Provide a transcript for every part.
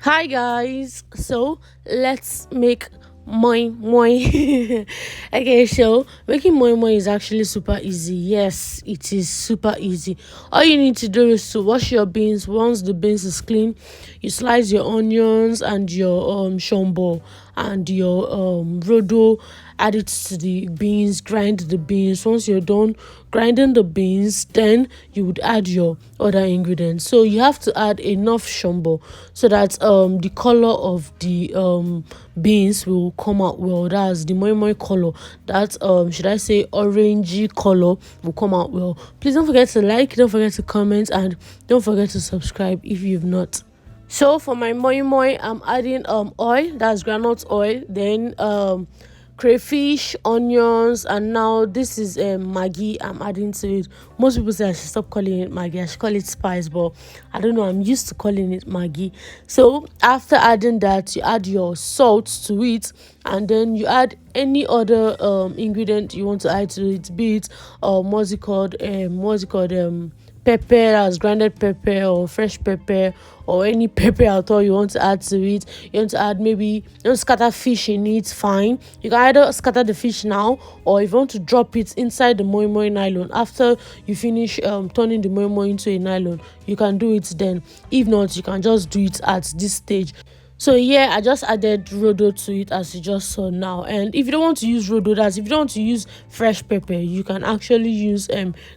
Hi guys, so let's make moi moi. Okay, so making moi moi is actually super easy. Yes, it is super easy. All you need to do is to wash your beans. Once the beans is clean, you slice your onions and your shombo and your rodo, add it to the beans, grind the beans. Once you're done grinding the beans, then you would add your other ingredients. So you have to add enough shombo so that the color of the beans will come out well. That's the moi moi color. That should I say orangey color will come out well. Please don't forget to like, don't forget to comment, and don't forget to subscribe if you've not. So for my moi moi, I'm adding oil, that's groundnut oil, then crayfish, onions, and now this is maggi I'm adding to it. Most people say I should stop calling it maggi, I should call it spice, but I don't know, I'm used to calling it maggi. So after adding that, you add your salt to it, and then you add any other ingredient you want to add to it, be it pepper, as grounded pepper or fresh pepper, or any pepper at all you want to add to it. You want to add, maybe you want to scatter fish in it, fine, you can either scatter the fish now, or if you want to drop it inside the moi moi nylon after you finish turning the moi moi into a nylon, you can do it then. If not, you can just do it at this stage. So yeah, I just added rodo to it, as you just saw now. And if you don't want to use rodo, that's if you don't want to use fresh pepper, you can actually use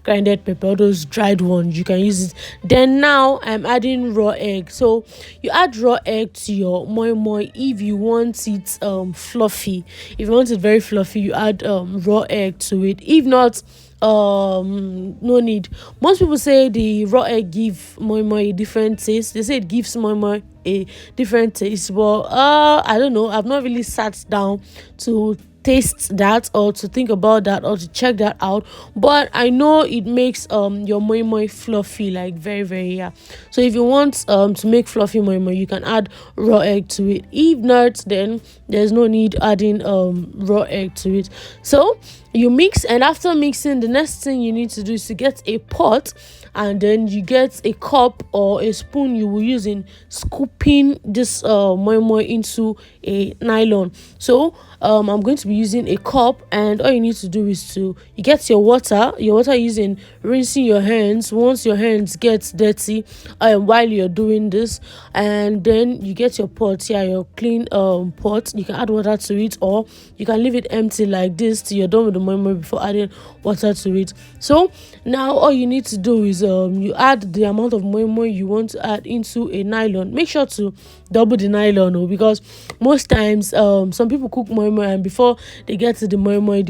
grinded pepper, all those dried ones, you can use it. Then now I'm adding raw egg. So you add raw egg to your moi moi if you want it fluffy. If you want it very fluffy, you add raw egg to it. If not, no need. Most people say the raw egg give moi moi a different taste. They say it gives moi moi a different taste, but I don't know, I've not really sat down to taste that, or to think about that, or to check that out, but I know it makes your moi moi fluffy, like very very, yeah. So if you want to make fluffy moi moi, you can add raw egg to it. If not, then there's no need adding raw egg to it. So you mix, and after mixing, the next thing you need to do is to get a pot, and then you get a cup or a spoon you will use in scooping this moi moi into a nylon. So I'm going to be using a cup, and all you need to do is to you get your water using rinsing your hands once your hands get dirty while you're doing this, and then you get your pot, yeah, your clean pot. You can add water to it, or you can leave it empty like this till you're done with the moi moi before adding water to it. So now all you need to do is you add the amount of moi moi you want to add into a nylon. Make sure to double the nylon, because most times some people cook moi moi, and before they get to the moi moi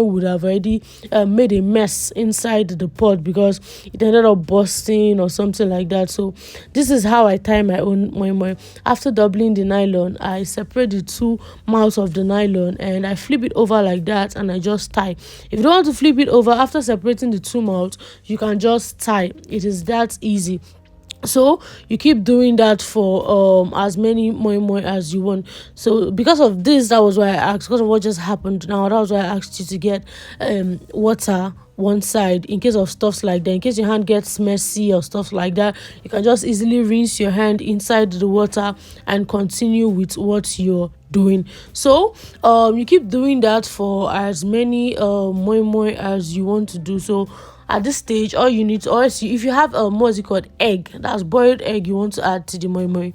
would have already made a mess inside the pot because it ended up busting or something like that. So this is how I tie my own moi moi. After doubling the nylon, I separate the two mouths of the nylon and I flip it over like that, and I just tie. If you don't want to flip it over after separating the two mouths, you can just tie. It is that easy. So you keep doing that for as many moi moi as you want. So because of this, that was why I asked, because of what just happened now, that was why I asked you to get water one side, in case of stuff like that. In case your hand gets messy or stuff like that, you can just easily rinse your hand inside the water and continue with what you're doing. So you keep doing that for as many moi moi as you want to do. So at this stage, all you need to, or else if you have what's it called, egg, that's boiled egg, you want to add to the moi moi.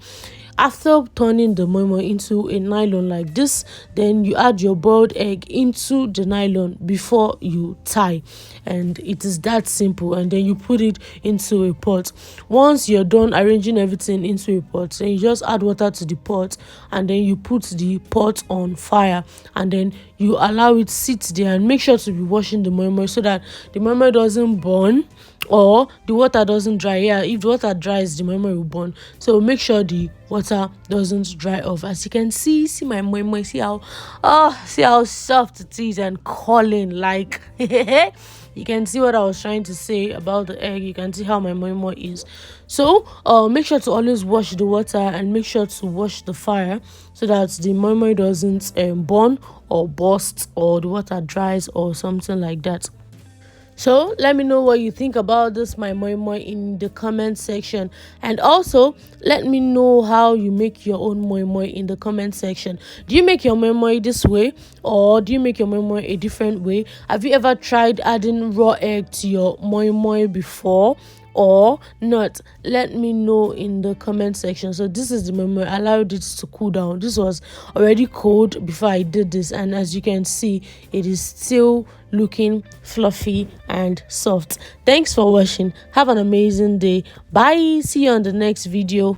After turning the moi moi into a nylon like this, then you add your boiled egg into the nylon before you tie, and it is that simple. And then you put it into a pot. Once you're done arranging everything into a pot, then you just add water to the pot, and then you put the pot on fire, and then you allow it sit there, and make sure to be washing the moi moi so that the moi moi doesn't burn or the water doesn't dry. Yeah, if the water dries, the moi moi will burn. So make sure the water doesn't dry off. As you can see my moi moi, see how soft it is and calling, like you can see what I was trying to say about the egg. You can see how my moi moi is. So make sure to always wash the water, and make sure to wash the fire so that the moi moi doesn't burn or burst, or the water dries or something like that. So let me know what you think about this my moi moi in the comment section, and also let me know how you make your own moi moi in the comment section. Do you make your moi moi this way, or do you make your moi moi a different way? Have you ever tried adding raw egg to your moi moi before or not? Let me know in the comment section. So this is the memory. I allowed it to cool down. This was already cold before I did this, and as you can see, it is still looking fluffy and soft. Thanks for watching. Have an amazing day. Bye. See you on the next video.